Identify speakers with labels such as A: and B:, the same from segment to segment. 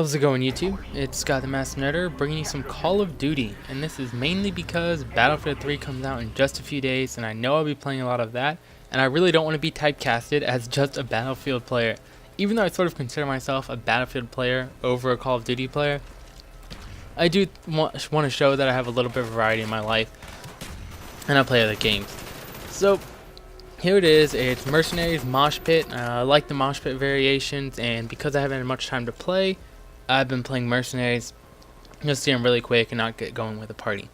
A: How's it going, YouTube? It's Scott the Master Nerder bringing you some Call of Duty, and this is mainly because Battlefield 3 comes out in just a few days, and I know I'll be playing a lot of that, and I really don't want to be typecasted as just a Battlefield player. Even though I sort of consider myself a Battlefield player over a Call of Duty player, I do want to show that I have a little bit of variety in my life, and I play other games. So here it is. It's Mercenaries Mosh Pit. I like the Mosh Pit variations, and because I haven't had much time to play, I've been playing Mercenaries just to get them really quick and not get going with the party.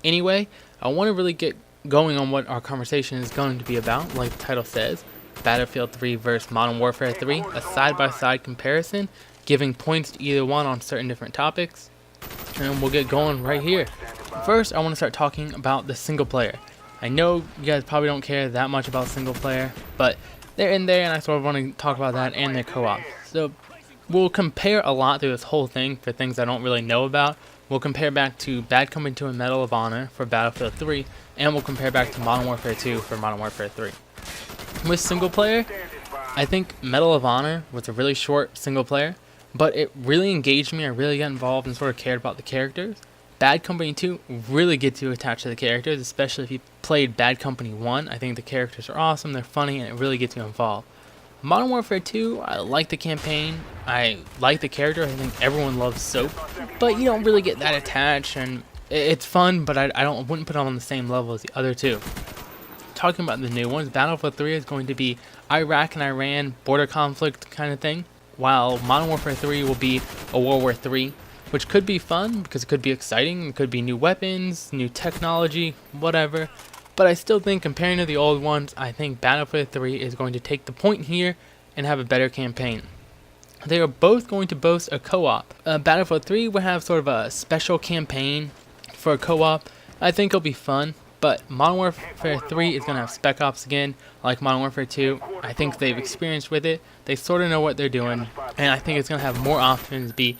A: Anyway, I want to really get going on what our conversation is going to be about. Like the title says, Battlefield 3 versus Modern Warfare 3, a side-by-side comparison, giving points to either one on certain different topics. And we'll get going right here. First, I want to start talking about the single player. I know you guys probably don't care that much about single player, but they're in there, and I sort of want to talk about that and their co-op. So we'll compare a lot through this whole thing for things I don't really know about. We'll compare back to Bad Company 2 and Medal of Honor for Battlefield 3, and we'll compare back to Modern Warfare 2 for Modern Warfare 3. With single player, I think Medal of Honor was a really short single player, but it really engaged me. I really got involved and sort of cared about the characters. Bad Company 2 really gets you attached to the characters, especially if you played Bad Company 1. I think the characters are awesome, they're funny, and it really gets you involved. Modern Warfare 2, I like the campaign, I like the character, I think everyone loves Soap, but you don't really get that attached, and it's fun, but I wouldn't put it on the same level as the other two. Talking about the new ones, Battlefield 3 is going to be Iraq and Iran border conflict kind of thing, while Modern Warfare 3 will be a World War 3, which could be fun because it could be exciting, it could be new weapons, new technology, whatever. But I still think, comparing to the old ones, I think Battlefield 3 is going to take the point here and have a better campaign. They are both going to boast a co-op. Battlefield 3 will have sort of a special campaign for a co-op. I think it'll be fun, but Modern Warfare 3 is going to have Spec Ops again, like Modern Warfare 2. I think they've experienced with it. They sort of know what they're doing, and I think it's going to have more options, be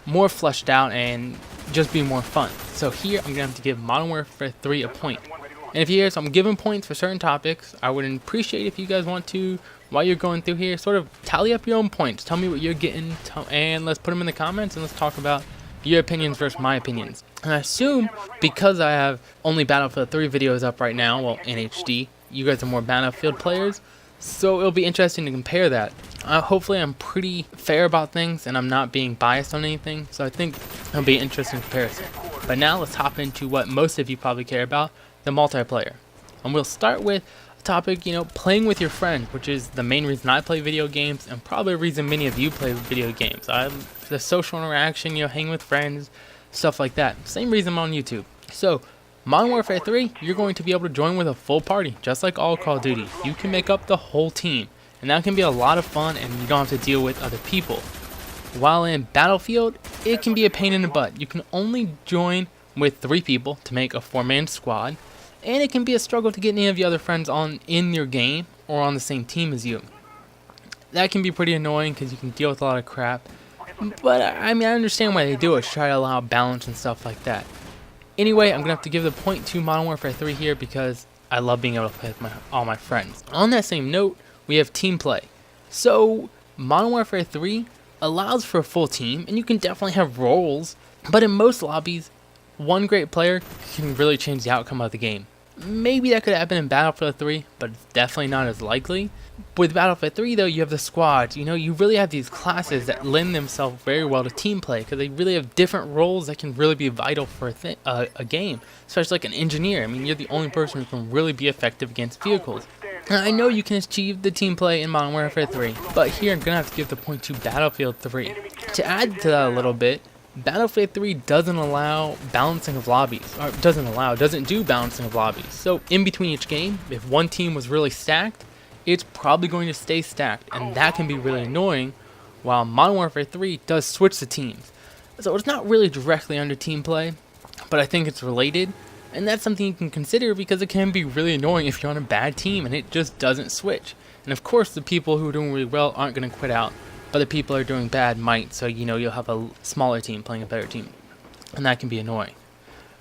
A: more fleshed out, and just be more fun. So here, I'm going to have to give Modern Warfare 3 a point. And if you hear, so I'm giving points for certain topics. I would appreciate if you guys want to, while you're going through here, sort of tally up your own points. Tell me what you're getting, and let's put them in the comments, and let's talk about your opinions versus my opinions. And I assume, because I have only Battlefield 3 videos up right now, well, in HD, you guys are more Battlefield players, so it'll be interesting to compare that. Hopefully I'm pretty fair about things, and I'm not being biased on anything, so I think it'll be an interesting comparison. But now let's hop into what most of you probably care about, the multiplayer. And we'll start with a topic, playing with your friends, which is the main reason I play video games, and probably a reason many of you play video games. The social interaction, hanging with friends, stuff like that. Same reason I'm on YouTube. So, Modern Warfare 3, you're going to be able to join with a full party, just like all Call of Duty. You can make up the whole team, and that can be a lot of fun, and you don't have to deal with other people. While in Battlefield, it can be a pain in the butt. You can only join with 3 people to make a 4-man squad, and it can be a struggle to get any of your other friends in your game or on the same team as you. That can be pretty annoying because you can deal with a lot of crap, but I understand why they do it, to try to allow balance and stuff like that. Anyway, I'm going to have to give the point to Modern Warfare 3 here because I love being able to play with all my friends. On that same note, we have team play. So, Modern Warfare 3 allows for a full team, and you can definitely have roles, but in most lobbies, one great player can really change the outcome of the game. Maybe that could happen in Battlefield 3, but it's definitely not as likely. With Battlefield 3 though, you have the squads, you really have these classes that lend themselves very well to team play, because they really have different roles that can really be vital for a game, especially like an engineer. You're the only person who can really be effective against vehicles. Now, I know you can achieve the team play in Modern Warfare 3, but here I'm going to have to give the point to Battlefield 3. To add to that a little bit, Battlefield 3 doesn't allow balancing of lobbies, or doesn't do balancing of lobbies. So in between each game, if one team was really stacked, it's probably going to stay stacked, and that can be really annoying, while Modern Warfare 3 does switch the teams. So it's not really directly under team play, but I think it's related, and that's something you can consider because it can be really annoying if you're on a bad team and it just doesn't switch. And of course the people who are doing really well aren't going to quit out, but the people who are doing bad might, so you'll have a smaller team playing a better team, and that can be annoying.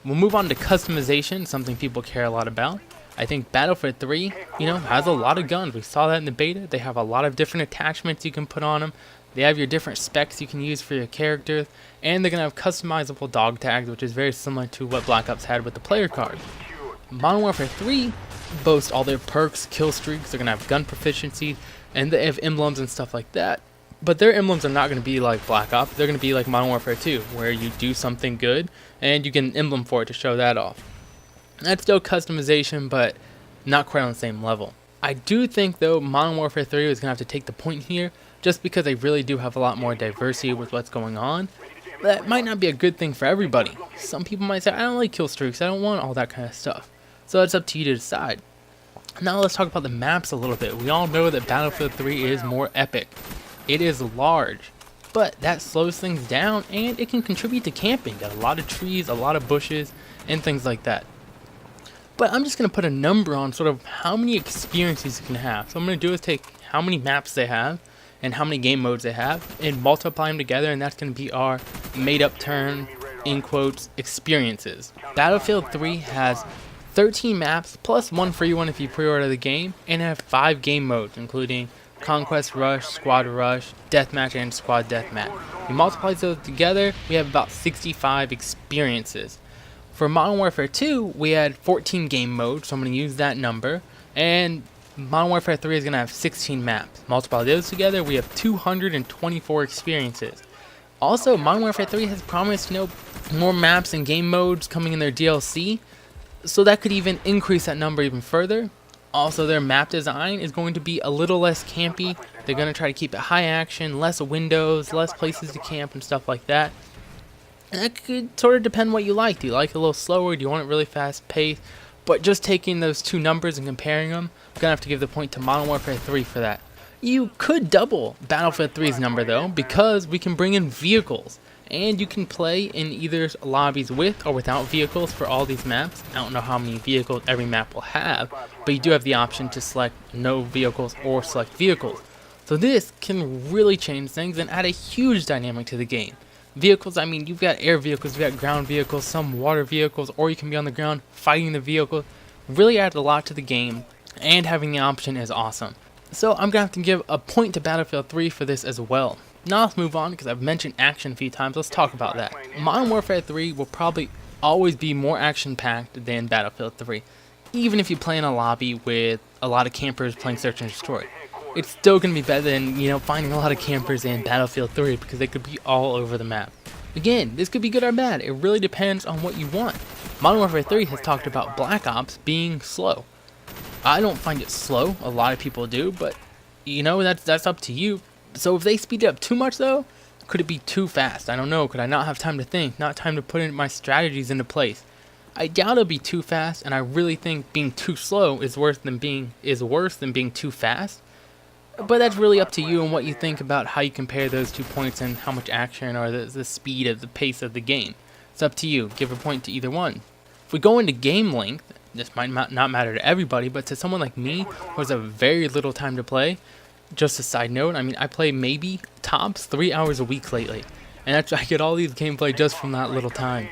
A: We'll move on to customization, something people care a lot about. I think Battlefield 3, has a lot of guns. We saw that in the beta. They have a lot of different attachments you can put on them. They have your different specs you can use for your characters, and they're going to have customizable dog tags, which is very similar to what Black Ops had with the player card. Modern Warfare 3 boasts all their perks, kill streaks, they're going to have gun proficiency, and they have emblems and stuff like that. But their emblems are not going to be like Black Ops, they're going to be like Modern Warfare 2, where you do something good, and you get an emblem for it to show that off. That's still customization, but not quite on the same level. I do think, though, Modern Warfare 3 is going to have to take the point here, just because they really do have a lot more diversity with what's going on. But that might not be a good thing for everybody. Some people might say, I don't like kill streaks, I don't want all that kind of stuff. So it's up to you to decide. Now let's talk about the maps a little bit. We all know that Battlefield 3 is more epic. It is large, but that slows things down, and it can contribute to camping. Got a lot of trees, a lot of bushes, and things like that. But I'm just going to put a number on sort of how many experiences you can have. So what I'm going to do is take how many maps they have and how many game modes they have and multiply them together, and that's going to be our made up term, in quotes, experiences. Battlefield 3 has 13 maps plus one free one if you pre-order the game, and have 5 game modes including Conquest Rush, Squad Rush, Deathmatch, and Squad Deathmatch. You multiply those together, we have about 65 experiences. For Modern Warfare 2, we had 14 game modes, so I'm going to use that number, and Modern Warfare 3 is going to have 16 maps. Multiply those together, we have 224 experiences. Also, Modern Warfare 3 has promised, more maps and game modes coming in their DLC, so that could even increase that number even further. Also, their map design is going to be a little less campy. They're going to try to keep it high action, less windows, less places to camp and stuff like that. And that could sort of depend what you like. Do you like it a little slower? Do you want it really fast paced? But just taking those two numbers and comparing them, I'm going to have to give the point to Modern Warfare 3 for that. You could double Battlefield 3's number though, because we can bring in vehicles. And you can play in either lobbies with or without vehicles for all these maps. I don't know how many vehicles every map will have, but you do have the option to select no vehicles or select vehicles. So this can really change things and add a huge dynamic to the game. Vehicles, I mean, you've got air vehicles, you've got ground vehicles, some water vehicles, or you can be on the ground fighting the vehicles. Really adds a lot to the game, and having the option is awesome. So I'm going to have to give a point to Battlefield 3 for this as well. Now let's move on, because I've mentioned action a few times. Let's talk about that. Modern Warfare 3 will probably always be more action-packed than Battlefield 3. Even if you play in a lobby with a lot of campers playing Search and Destroy. It's still going to be better than, finding a lot of campers in Battlefield 3, because they could be all over the map. Again, this could be good or bad. It really depends on what you want. Modern Warfare 3 has talked about Black Ops being slow. I don't find it slow. A lot of people do, but, that's up to you. So if they speed it up too much, though, could it be too fast? I don't know. Could I not have time to think? Not time to put in my strategies into place? I doubt it'll be too fast, and I really think being too slow is worse than being too fast. But that's really up to you and what you think about how you compare those 2 points and how much action or the speed of the pace of the game. It's up to you. Give a point to either one. If we go into game length, this might not matter to everybody, but to someone like me who has a very little time to play, just a side note, I play maybe tops 3 hours a week lately. And I get all these gameplay just from that little time.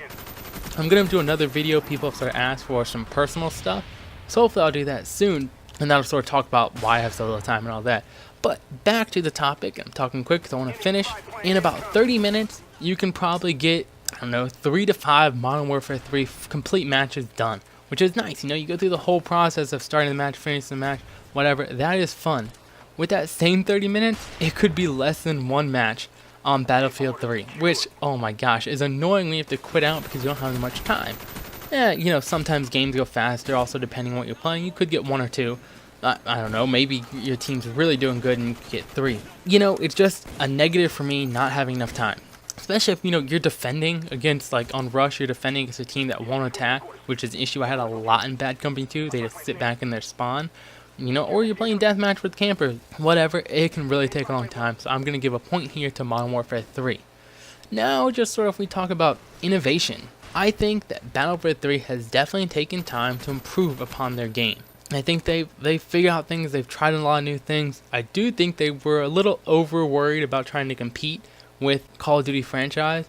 A: I'm going to do another video. People have started asking for some personal stuff. So hopefully I'll do that soon. And that'll sort of talk about why I have so little time and all that. But back to the topic. I'm talking quick because I want to finish. In about 30 minutes, you can probably get, 3 to 5 Modern Warfare 3 complete matches done. Which is nice. You go through the whole process of starting the match, finishing the match, whatever. That is fun. With that same 30 minutes, it could be less than one match on Battlefield 3. Which, oh my gosh, is annoying when you have to quit out because you don't have much time. Yeah, sometimes games go faster, also depending on what you're playing. You could get 1 or 2. I don't know, maybe your team's really doing good and you could get 3. It's just a negative for me not having enough time. Especially if, you're defending against, on Rush, you're defending against a team that won't attack, which is an issue I had a lot in Bad Company 2. They just sit back in their spawn. Or you're playing deathmatch with campers. Whatever, it can really take a long time. So I'm going to give a point here to Modern Warfare 3. Now, just sort of if we talk about innovation. I think that Battlefield 3 has definitely taken time to improve upon their game. I think they figured out things, they've tried a lot of new things. I do think they were a little over worried about trying to compete with Call of Duty franchise,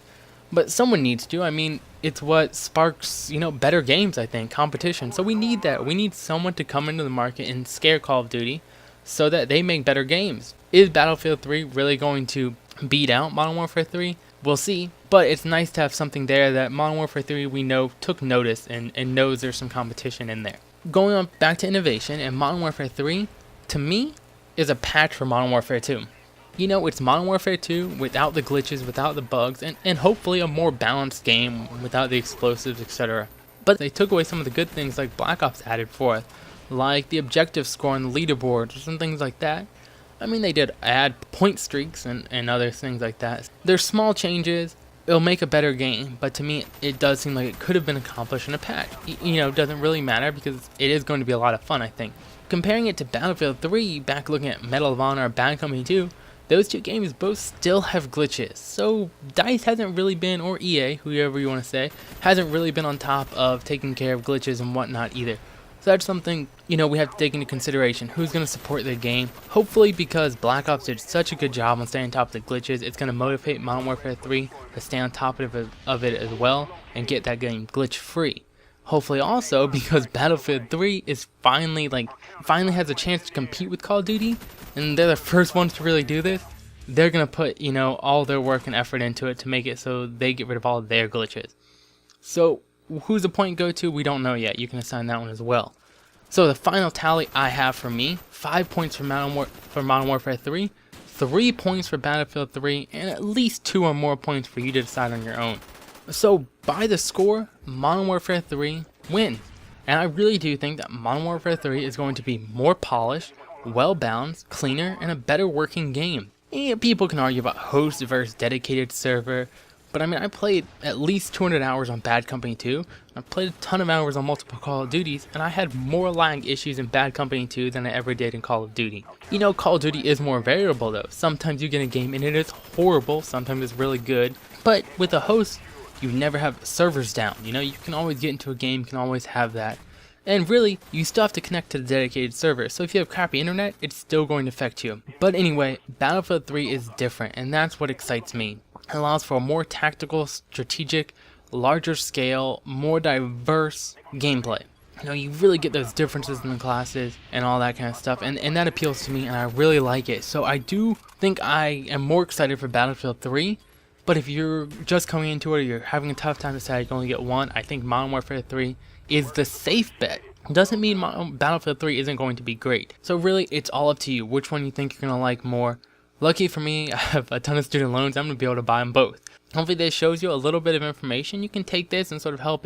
A: but someone needs to. It's what sparks, better games, I think, competition. So we need that. We need someone to come into the market and scare Call of Duty so that they make better games. Is Battlefield 3 really going to beat out Modern Warfare 3. We'll see, but it's nice to have something there that Modern Warfare 3 we know took notice and knows there's some competition in there. Going on back to innovation, and Modern Warfare 3, to me, is a patch for Modern Warfare 2. You know, it's Modern Warfare 2 without the glitches, without the bugs, and hopefully a more balanced game without the explosives, etc. But they took away some of the good things like Black Ops added forth, like the objective score on the leaderboard or some things like that. I mean, they did add point streaks and other things like that. There's small changes. It'll make a better game, but to me, it does seem like it could have been accomplished in a patch. You know, it doesn't really matter because it is going to be a lot of fun, I think. Comparing it to Battlefield 3, back looking at Medal of Honor or Bad Company 2, those two games both still have glitches. So DICE hasn't really been, or EA, whoever you want to say, hasn't really been on top of taking care of glitches and whatnot either. So that's something, you know, we have to take into consideration. Who's going to support the game? Hopefully, because Black Ops did such a good job on staying on top of the glitches, it's going to motivate Modern Warfare 3 to stay on top of it as well and get that game glitch free. Hopefully also because Battlefield 3 is finally has a chance to compete with Call of Duty, and they're the first ones to really do this. They're going to put, you know, all their work and effort into it to make it so they get rid of all of their glitches. So who's the point go to? We don't know yet. You can assign that one as well. So the final tally I have for me, 5 points for Modern Warfare 3, 3 points for Battlefield 3, and at least 2 or more points for you to decide on your own. So by the score, Modern Warfare 3 wins. And I really do think that Modern Warfare 3 is going to be more polished, well balanced, cleaner, and a better working game. And people can argue about host versus dedicated server, but I mean, I played at least 200 hours on Bad Company 2, I played a ton of hours on multiple Call of Duties, and I had more lag issues in Bad Company 2 than I ever did in Call of Duty. You know, Call of Duty is more variable though. Sometimes you get a game and it is horrible, sometimes it's really good, but with a host, you never have servers down. You know, you can always get into a game, you can always have that. And really, you still have to connect to the dedicated server, so if you have crappy internet, it's still going to affect you. But anyway, Battlefield 3 is different, and that's what excites me. It allows for a more tactical, strategic, larger scale, more diverse gameplay. You know, you really get those differences in the classes and all that kind of stuff, and that appeals to me, and I really like it. So I do think I am more excited for Battlefield 3, but if you're just coming into it or you're having a tough time deciding you can only get one, I think Modern Warfare 3 is the safe bet. Doesn't mean Battlefield 3 isn't going to be great. So really, it's all up to you which one you think you're going to like more. Lucky for me, I have a ton of student loans. I'm going to be able to buy them both. Hopefully this shows you a little bit of information. You can take this and sort of help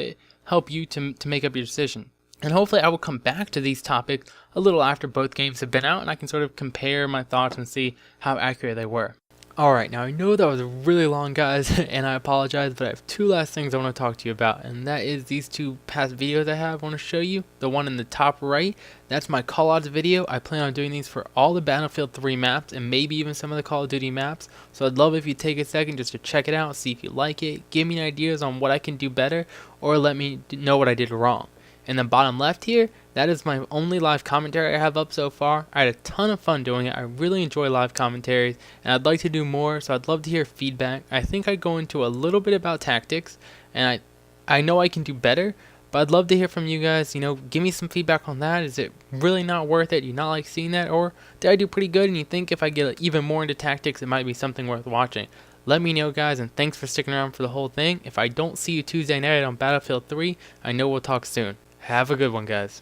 A: you to make up your decision. And hopefully I will come back to these topics a little after both games have been out, and I can sort of compare my thoughts and see how accurate they were. Alright, now I know that was really long, guys, and I apologize, but I have two last things I want to talk to you about, and that is these two past videos I have. I want to show you. The one in the top right, that's my callouts video. I plan on doing these for all the Battlefield 3 maps, and maybe even some of the Call of Duty maps, so I'd love if you take a second just to check it out, see if you like it, give me ideas on what I can do better, or let me know what I did wrong. In the bottom left here, that is my only live commentary I have up so far. I had a ton of fun doing it. I really enjoy live commentaries, and I'd like to do more, so I'd love to hear feedback. I think I go into a little bit about tactics, and I know I can do better, but I'd love to hear from you guys. You know, give me some feedback on that. Is it really not worth it? Do you not like seeing that? Or did I do pretty good, and you think if I get even more into tactics, it might be something worth watching? Let me know, guys, and thanks for sticking around for the whole thing. If I don't see you Tuesday night on Battlefield 3, I know we'll talk soon. Have a good one, guys.